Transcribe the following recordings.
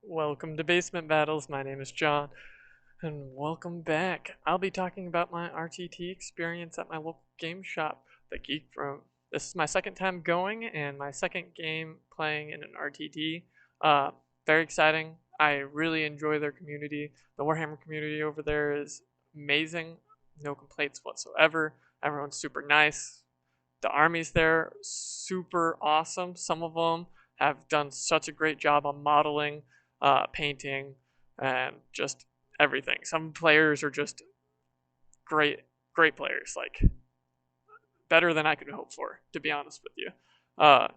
Welcome to Basement Battles. My name is John, and welcome back. I'll be talking about my RTT experience at my local game shop, the Geek Room. This is my second time going and my second game playing in an RTT. Very exciting. I really enjoy their community. The Warhammer community over there is amazing. No complaints whatsoever. Everyone's super nice. The armies there, super awesome. Some of them have done such a great job on modeling, painting, and just everything. Some players are just great, great players, like better than I could hope for, to be honest with you. Uh,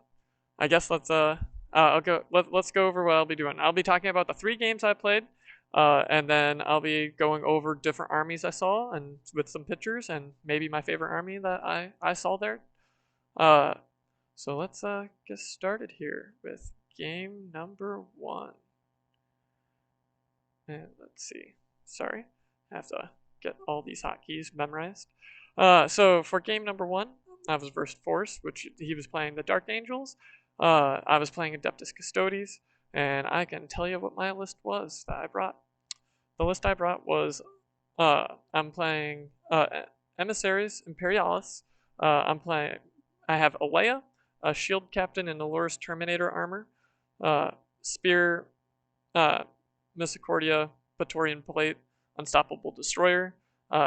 I guess let's go over what I'll be doing. I'll be talking about the 3 games I played, and then I'll be going over different armies I saw and with some pictures and maybe my favorite army that I saw there. Uh, so let's get started here with game number 1. And let's see. Sorry, I have to get all these hotkeys memorized. So for game number 1, I was versus Force, which he was playing the Dark Angels. I was playing Adeptus Custodes, and I can tell you what my list was that I brought. The list I brought was I'm playing Emissaries Imperialis. I have Alea, a shield captain in Aloris Terminator armor, Spear, Misericordia, Praetorian Plate, Unstoppable Destroyer,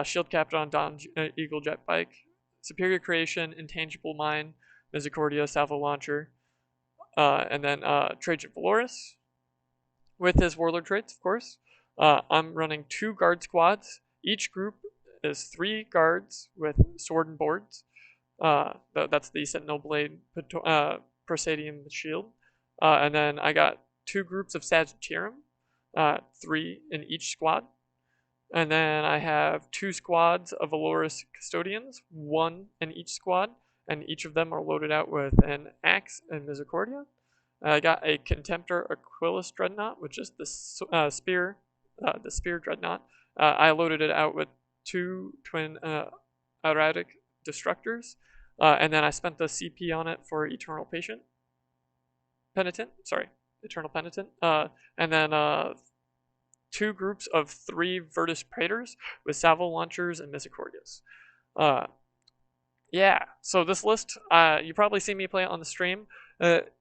Shield Captain on Dawn Eagle Jet Bike, Superior Creation, Intangible Mine, Misericordia, Salvo Launcher, and then Trajan Valoris with his Warlord traits, of course. I'm running 2 guard squads. Each group is 3 guards with sword and boards. That's the Sentinel Blade, Prosadium Shield. And then I got 2 groups of Sagittarium, 3 in each squad. And then I have 2 squads of Aloris Custodians, 1 in each squad, and each of them are loaded out with an Axe and Misericordia. I got a Contemptor Aquilus Dreadnought, which is the spear Dreadnought. I loaded it out with 2 twin erratic Destructors, and then I spent the CP on it for Eternal Penitent. And then 2 groups of 3 Virtus Praetors with Salvo Launchers and Misericordias. Yeah, so this list, you probably see me play it on the stream.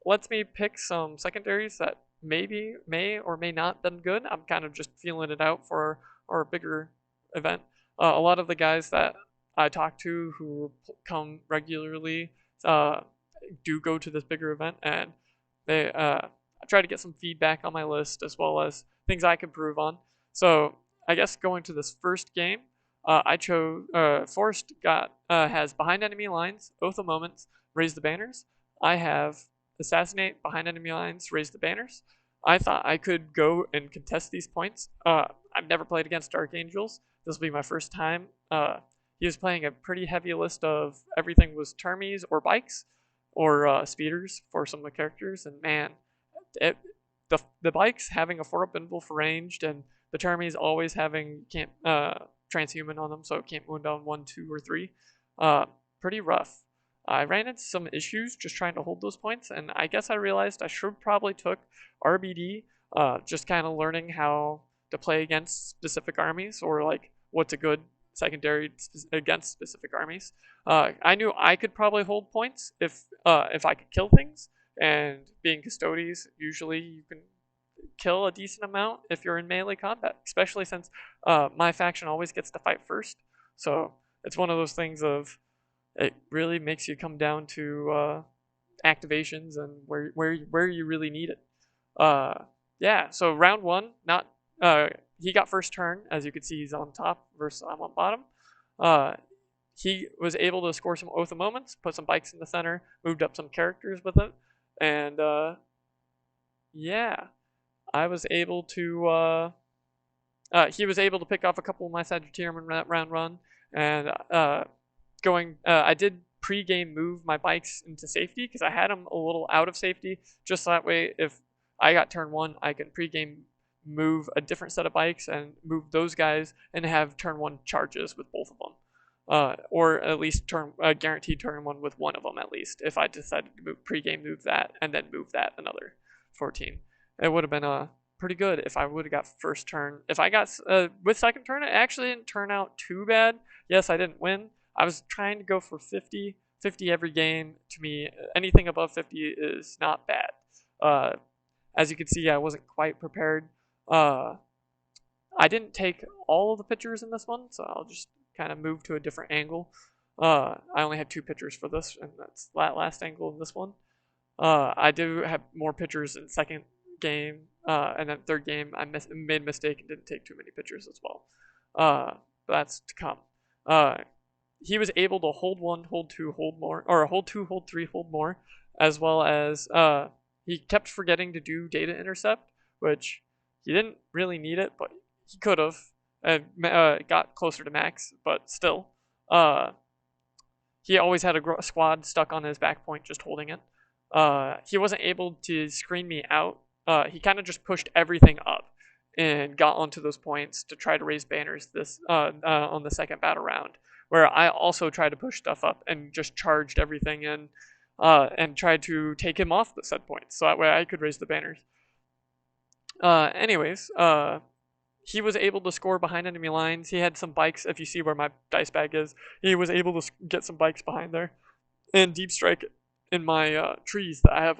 Lets me pick some secondaries that may or may not been good. I'm kind of just feeling it out for our bigger event. A lot of the guys that I talk to who come regularly do go to this bigger event, and I try to get some feedback on my list as well as things I can improve on. So I guess going to this first game, I chose Forrest has Behind Enemy Lines, Oath of Moments, Raise the Banners. I have Assassinate, Behind Enemy Lines, Raise the Banners. I thought I could go and contest these points. I've never played against Dark Angels. This will be my first time. He was playing a pretty heavy list of everything was termies or bikes or speeders for some of the characters, and man, the bikes having a 4-up invull for ranged, and the termies always having can't transhuman on them, so it can't wound down 1, 2, or 3. Pretty rough. I ran into some issues just trying to hold those points, and I guess I realized I should probably took RBD, just kind of learning how to play against specific armies, or like what's a good secondary against specific armies. I knew I could probably hold points if I could kill things, and being Custodes, usually you can kill a decent amount if you're in melee combat, especially since my faction always gets to fight first. So it's one of those things of it really makes you come down to activations and where you really need it. Yeah, so round 1, he got first turn. As you can see, he's on top versus I'm on bottom. He was able to score some Oath of Moments, put some bikes in the center, moved up some characters with it, and yeah, I was able to. He was able to pick off a couple of my Sagittarium in that round run, and I did pre-game move my bikes into safety because I had them a little out of safety, just so that way if I got turn 1, I can pre-game move a different set of bikes and move those guys and have turn 1 charges with both of them. Or at least guaranteed turn 1 with one of them at least, if I decided to pre-game move that and then move that another 14. It would have been a pretty good if I would have got first turn. If I got with second turn, it actually didn't turn out too bad. Yes, I didn't win. I was trying to go for 50 every game. To me, anything above 50 is not bad. As you can see, I wasn't quite prepared. I didn't take all of the pictures in this one, so I'll just kind of move to a different angle. I only had 2 pictures for this, and that's that last angle in this one. I do have more pictures in second game, and then third game I made a mistake and didn't take too many pictures as well. But that's to come. He was able to hold 1, hold 2, hold more, or hold 2, hold 3, hold more, as well as he kept forgetting to do data intercept, which he didn't really need it, but he could have and got closer to max, but still. He always had a squad stuck on his back point just holding it. He wasn't able to screen me out. He kind of just pushed everything up and got onto those points to try to raise banners on the second battle round, where I also tried to push stuff up and just charged everything in and tried to take him off the set points so that way I could raise the banners. Anyways, he was able to score behind enemy lines. He had some bikes. If you see where my dice bag is, he was able to get some bikes behind there and deep strike in my trees that I have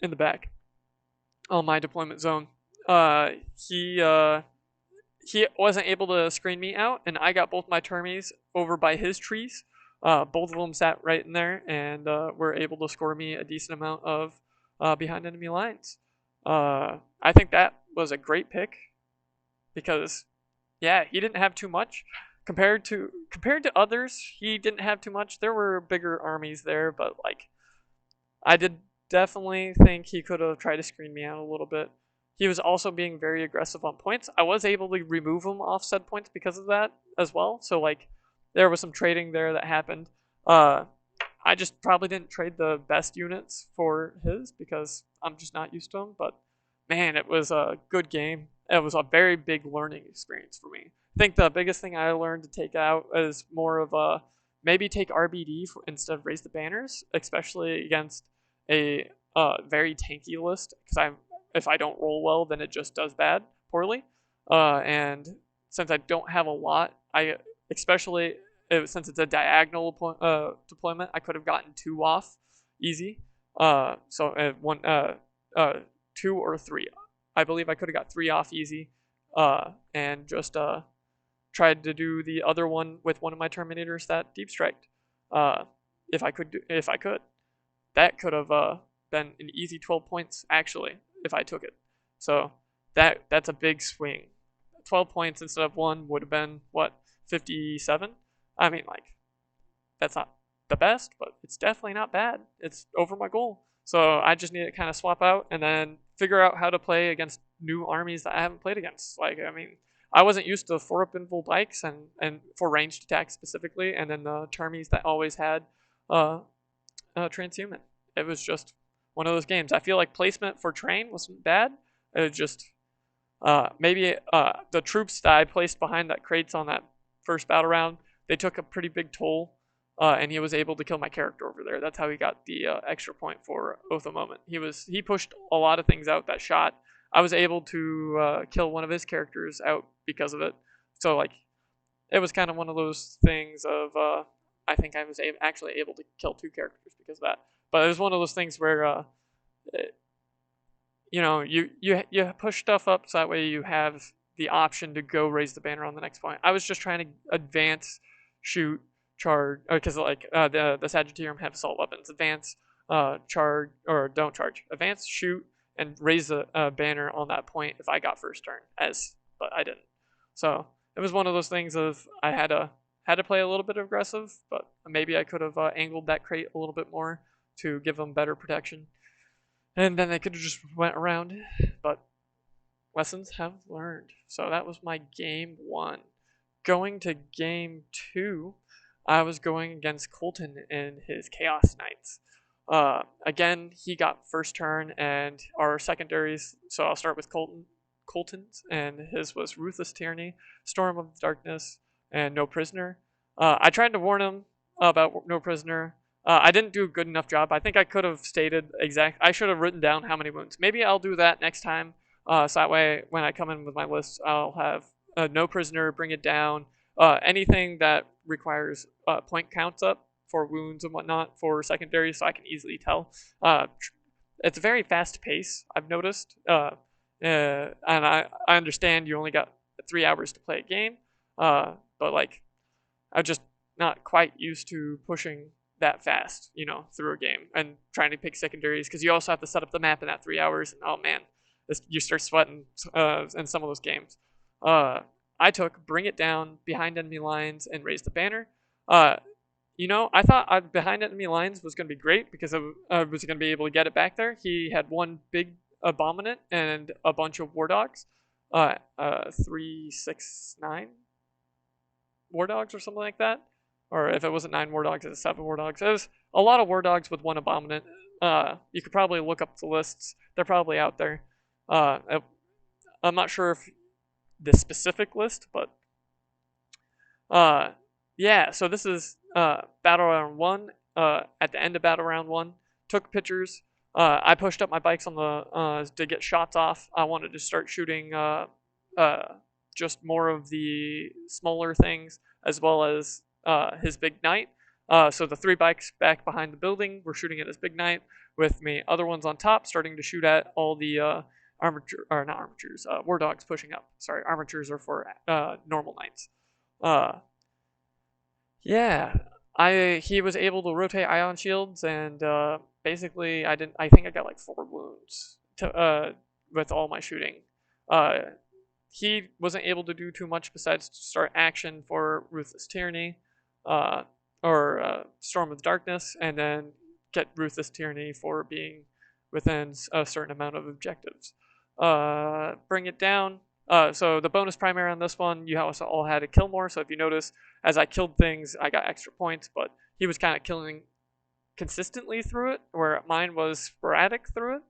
in the back on my deployment zone. He wasn't able to screen me out, and I got both my termies over by his trees. Both of them sat right in there and were able to score me a decent amount of behind enemy lines. I think that was a great pick because, yeah, he didn't have too much compared to others. He didn't have too much. There were bigger armies there, but like, I did definitely think he could have tried to screen me out a little bit. He was also being very aggressive on points. I was able to remove him off said points because of that as well. So like, there was some trading there that happened. I just probably didn't trade the best units for his because I'm just not used to them. But man, it was a good game. It was a very big learning experience for me. I think the biggest thing I learned to take out is more of a maybe take RBD instead of raise the banners, especially against a very tanky list. Because if I don't roll well, then it just does poorly. And since I don't have a lot, since it's a diagonal deployment, I could have gotten 2 off easy. So 2 or 3. I believe I could have got 3 off easy, and just tried to do the other one with one of my Terminators that deep striked. If I could, that could have been an easy 12 points actually if I took it. So that's a big swing. 12 points instead of 1 would have been what, 57? I mean, like, that's not the best, but it's definitely not bad. It's over my goal. So I just need to kind of swap out and then figure out how to play against new armies that I haven't played against. Like, I mean, I wasn't used to 4-up invul bikes and for ranged attacks specifically, and then the termies that always had transhuman. It was just one of those games. I feel like placement for train wasn't bad. It was just maybe the troops that I placed behind that crates on that first battle round, they took a pretty big toll, and he was able to kill my character over there. That's how he got the extra point for Oath of Moment. He pushed a lot of things out that shot. I was able to kill one of his characters out because of it. So like, it was kind of one of those things of I think I was actually able to kill 2 characters because of that. But it was one of those things where you push stuff up so that way you have the option to go raise the banner on the next point. I was just trying to advance, shoot, charge, because like the Sagittarium have assault weapons. Advance, charge, or don't charge. Advance, shoot, and raise the banner on that point if I got first turn. But I didn't. So it was one of those things of I had to play a little bit aggressive, but maybe I could have angled that crate a little bit more to give them better protection, and then they could have just went around. But lessons have learned. So that was my game 1. Going to game 2, I was going against Colton and his Chaos Knights. Again, he got first turn, and our secondaries. So I'll start with Colton's, and his was Ruthless Tyranny, Storm of the Darkness, and No Prisoner. I tried to warn him about No Prisoner. I didn't do a good enough job. I think I could have stated I should have written down how many wounds. Maybe I'll do that next time. So that way, when I come in with my list, I'll have no prisoner, bring it down. Anything that requires point counts up for wounds and whatnot for secondary, so I can easily tell. It's a very fast pace, I've noticed. And I understand you only got 3 hours to play a game, but like, I'm just not quite used to pushing that fast, through a game and trying to pick secondaries because you also have to set up the map in that 3 hours. And oh man, you start sweating in some of those games. I took bring it down behind enemy lines and raise the banner. I thought behind enemy lines was going to be great because I was going to be able to get it back there. He had one big abominant and a bunch of war dogs. 3, 6, 9 war dogs or something like that. Or if it wasn't 9 war dogs, it was 7 war dogs. It was a lot of war dogs with one abominant. You could probably look up the lists. They're probably out there. I'm not sure if the specific list, but yeah. So this is battle round 1. At the end of battle round 1, took pictures. I pushed up my bikes on the to get shots off. I wanted to start shooting just more of the smaller things as well as his big knight. So the 3 bikes back behind the building were shooting at his big knight, with me other ones on top starting to shoot at all the war dogs pushing up. Sorry, armatures are for normal knights. Yeah, he was able to rotate ion shields, and basically I think I got like 4 wounds with all my shooting. He wasn't able to do too much besides start action for Ruthless Tyranny, or Storm of Darkness, and then get Ruthless Tyranny for being within a certain amount of objectives. Bring it down. So the bonus primary on this one, you also all had to kill more. So if you notice, as I killed things, I got extra points, but he was kind of killing consistently through it, where mine was sporadic through it.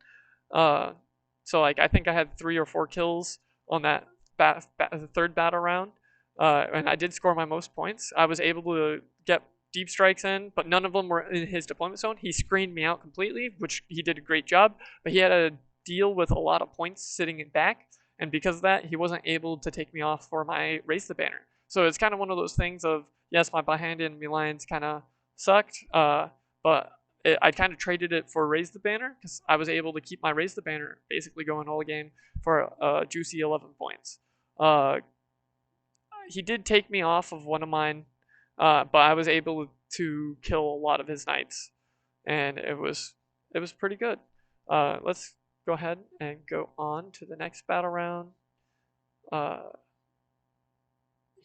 So like I think I had 3 or 4 kills on that the third battle round, and I did score my most points. I was able to get deep strikes in, but none of them were in his deployment zone. He screened me out completely, which he did a great job, but he had to deal with a lot of points sitting in back, and because of that, he wasn't able to take me off for my raise the banner. So it's kind of one of those things of, yes, my behind enemy lines kind of sucked, but I kind of traded it for raise the banner because I was able to keep my raise the banner basically going all game for a juicy 11 points. He did take me off of one of mine, but I was able to kill a lot of his knights, and it was pretty good. Let's go ahead and go on to the next battle round.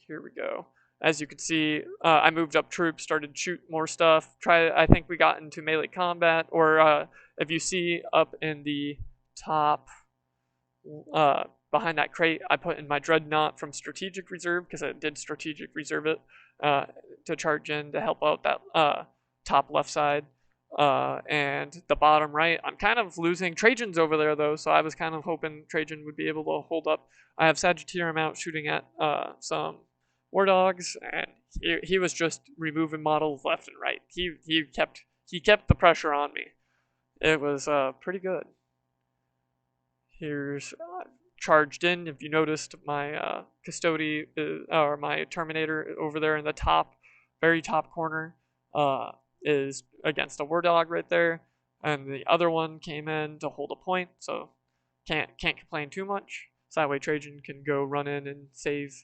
Here we go. As you can see, I moved up troops, started shooting more stuff. I think we got into melee combat, or if you see up in the top behind that crate, I put in my dreadnought from strategic reserve because I did strategic reserve it to charge in to help out that top left side. And the bottom right, I'm kind of losing. Trajan's over there though, so I was kind of hoping Trajan would be able to hold up. I have Sagittarium out shooting at some war dogs, and he was just removing models left and right. He kept the pressure on me. It was pretty good. Here's charged in. If you noticed, my custody or my Terminator over there in the top, very top corner, is against a war dog right there, and the other one came in to hold a point, so can't complain too much. So that way Trajan can go run in and save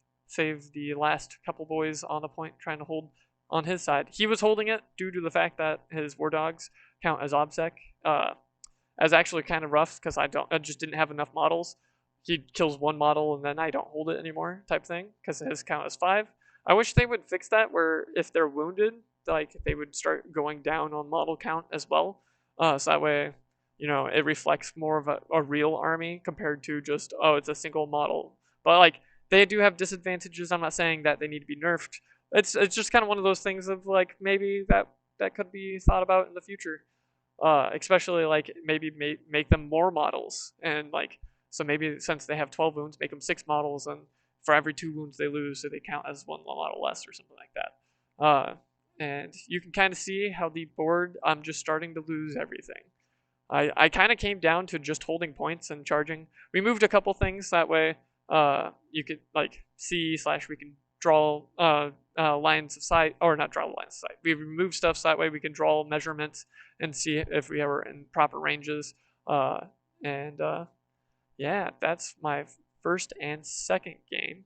the last couple boys on the point trying to hold on his side. He was holding it due to the fact that his war dogs count as obsec. As actually kind of rough because I just didn't have enough models. He kills one model and then I don't hold it anymore type thing because his count is 5. I wish they would fix that where if they're wounded, like they would start going down on model count as well. So that way, it reflects more of a real army compared to just, oh, it's a single model. But like they do have disadvantages. I'm not saying that they need to be nerfed. It's just kind of one of those things of like maybe that could be thought about in the future. Especially like maybe make them more models, and like so maybe since they have 12 wounds, make them 6 models, and for every 2 wounds they lose, so they count as 1 model less or something like that. and you can kind of see how the board, I'm just starting to lose everything. I kind of came down to just holding points and charging. We moved a couple things that way. You could like see / we can draw lines of sight, or not draw lines of sight. We removed stuff so that way we can draw measurements and see if we were in proper ranges. And yeah, that's my first and second game.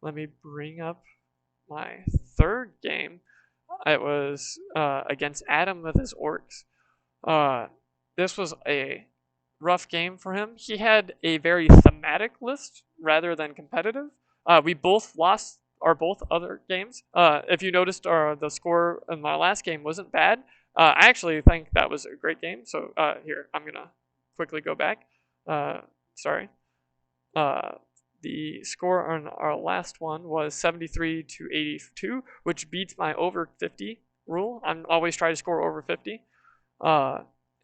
Let me bring up my third game. It was against Adam with his orcs. This was a rough game for him. He had a very thematic list rather than competitive. We both lost our both other games. If you noticed, the score in my last game wasn't bad. I actually think that was a great game. So here, I'm gonna quickly go back. Sorry. The score on our last one was 73 to 82, which beats my over 50 rule. I'm always trying to score over 50.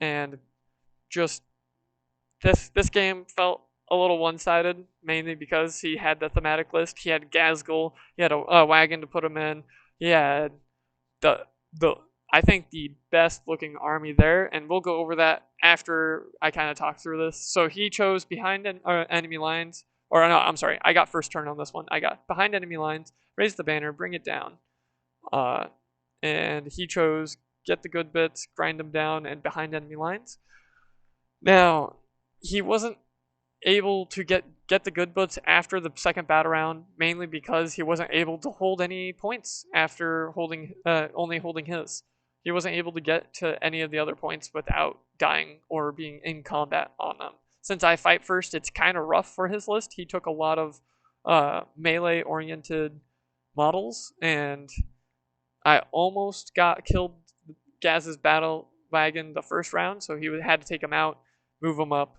And just this game felt a little one-sided, mainly because he had the thematic list. He had Gazgul, he had a wagon to put him in. He had the I think the best looking army there, and we'll go over that after I kind of talk through this. So he chose behind enemy lines, or no, I'm sorry, I got first turn on this one. I got behind enemy lines, raise the banner, bring it down. And he chose get the good bits, grind them down, and behind enemy lines. Now, he wasn't able to get the good bits after the second battle round, mainly because he wasn't able to hold any points after only holding his. He wasn't able to get to any of the other points without dying or being in combat on them. Since I fight first, it's kind of rough for his list. He took a lot of melee-oriented models, and I almost got killed Gaz's battle wagon the first round, so he had to take him out, move him up.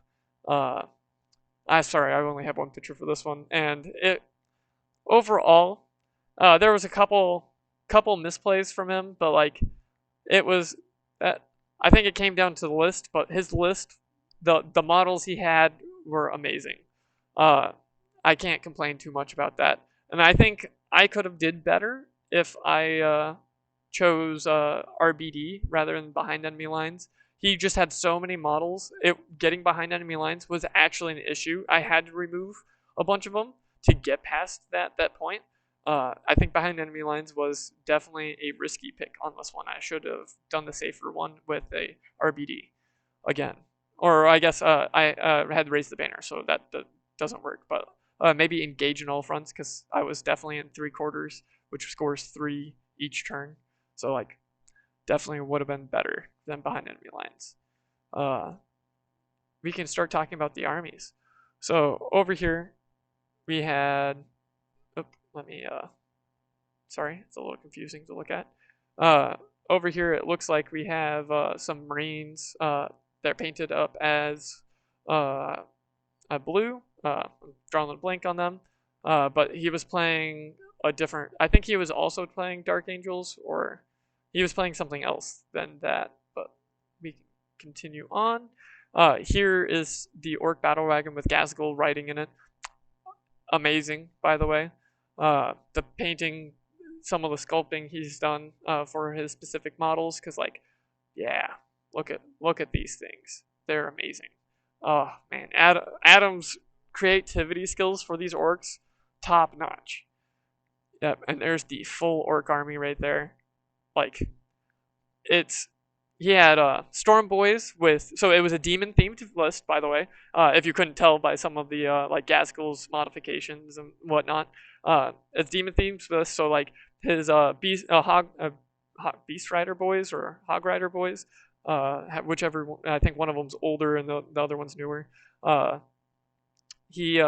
Sorry, I only have one picture for this one, and it overall, there was a couple misplays from him, but like it was that I think it came down to the list, but his list, the models he had were amazing. I can't complain too much about that, and I think I could have did better if I chose RBD rather than behind enemy lines. He just had so many models. Getting behind enemy lines was actually an issue. I had to remove a bunch of them to get past that point. I think behind enemy lines was definitely a risky pick on this one. I should have done the safer one with a RBD again. Or I guess I had to raise the banner, so that doesn't work. But maybe engage in all fronts, because I was definitely in 3/4, which scores 3 each turn. So like definitely would have been better than behind enemy lines. We can start talking about the armies. So over here we had, sorry, it's a little confusing to look at. Over here it looks like we have some Marines. They're painted up as blue. I'm drawing a blank on them. But he was playing a different, I think he was also playing Dark Angels, or he was playing something else than that, but we can continue on. Here is the Orc Battle Wagon with Gazgul riding in it. Amazing, by the way. The painting, some of the sculpting he's done for his specific models, because like, yeah, look at these things. They're amazing. Oh man, Adam's creativity skills for these orcs, top notch. Yep, and there's the full orc army right there. Like, he had Storm Boys with, so it was a demon themed list, by the way. If you couldn't tell by some of the like Gazgul's modifications and whatnot, it's demon themed list. So like his Beast Rider boys or Hog Rider boys, whichever one, I think one of them's older and the other one's newer. He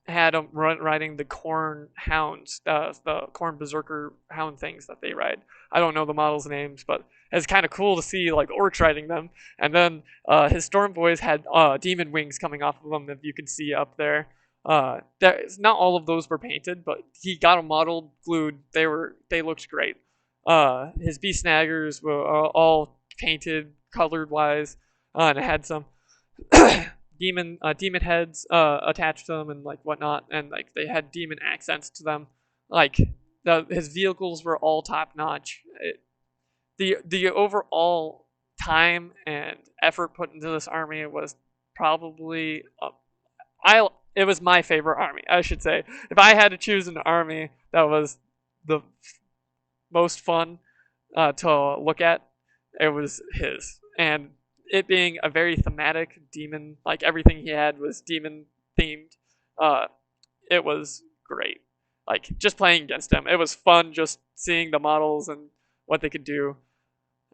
had them riding the Corn Hounds, the Corn Berserker Hound things that they ride. I don't know the models' names, but it's kind of cool to see like orcs riding them. And then his Storm Boys had demon wings coming off of them, if you can see up there. Not all of those were painted, but he got them modeled, glued. They looked great. His Beast Snaggers were all painted, colored wise, and it had some demon heads attached to them and like whatnot, and like they had demon accents to them. Like his vehicles were all top notch. The overall time and effort put into this army was probably it was my favorite army, I should say. If I had to choose an army that was the most fun to look at, it was his. And it being a very thematic demon, like everything he had was demon themed, it was great. Like just playing against him, it was fun just seeing the models and what they could do.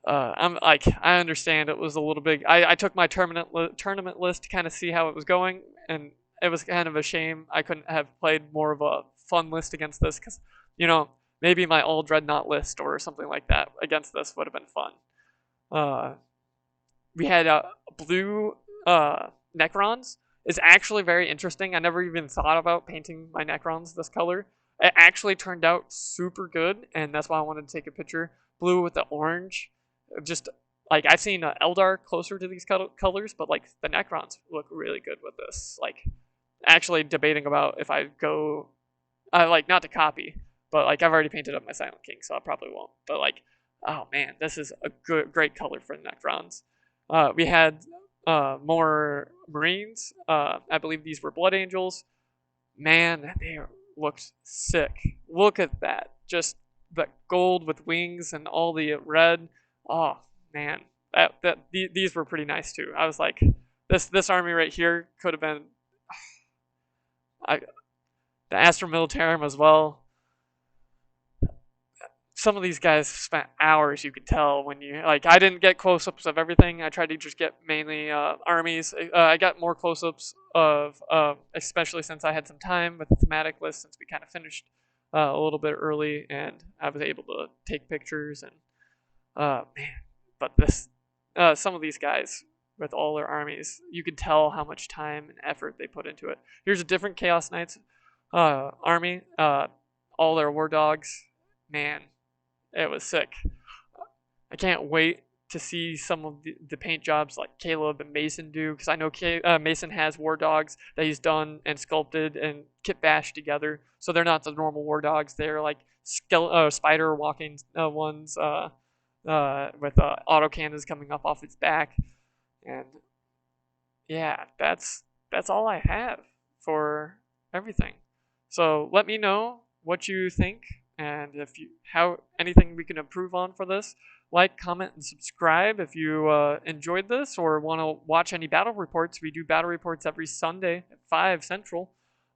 I understand it was a little big. I took my tournament list to kind of see how it was going, and it was kind of a shame I couldn't have played more of a fun list against this, because maybe my all dreadnought list or something like that against this would have been fun. We had blue Necrons. Is actually very interesting. I never even thought about painting my Necrons this color. It actually turned out super good, and that's why I wanted to take a picture. Blue with the orange. Just like I've seen Eldar closer to these colors, but like the Necrons look really good with this. Like actually debating about if I go, like not to copy, but like I've already painted up my Silent King, so I probably won't. But like, oh man, this is a great color for the Necrons. We had more Marines. I believe these were Blood Angels. Man, they looked sick. Look at that. Just the gold with wings and all the red. Oh man, these were pretty nice too. I was like, this army right here could have been the Astra Militarum as well. Some of these guys spent hours, you could tell when you like. I didn't get close-ups of everything. I tried to just get mainly armies. I got more close-ups of, especially since I had some time with the thematic list, since we kind of finished a little bit early, and I was able to take pictures. And man, but some of these guys with all their armies, you could tell how much time and effort they put into it. Here's a different Chaos Knights army. All their war dogs, man. It was sick. I can't wait to see some of the paint jobs like Caleb and Mason do, because I know Mason has war dogs that he's done and sculpted and kit bashed together. So they're not the normal war dogs. They're like spider walking ones with autocannons coming up off its back. And yeah, that's all I have for everything. So let me know what you think, and if you anything we can improve on for this. Like, comment, and subscribe if you enjoyed this or want to watch any battle reports. We do battle reports every Sunday at 5 Central.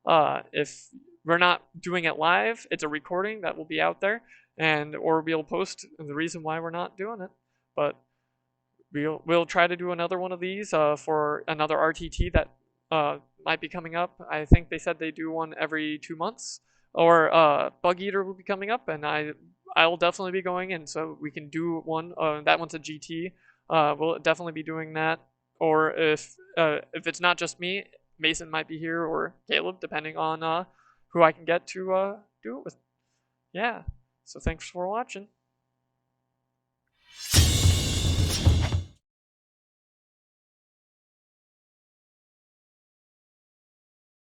If we're not doing it live, it's a recording that will be out there, or we'll post the reason why we're not doing it. But we'll try to do another one of these for another RTT that might be coming up. I think they said they do one every 2 months. Or Bug Eater will be coming up, and I'll definitely be going in, so we can do one. That one's a GT. We'll definitely be doing that. Or if it's not just me, Mason might be here, or Caleb, depending on who I can get to do it with. Yeah. So thanks for watching.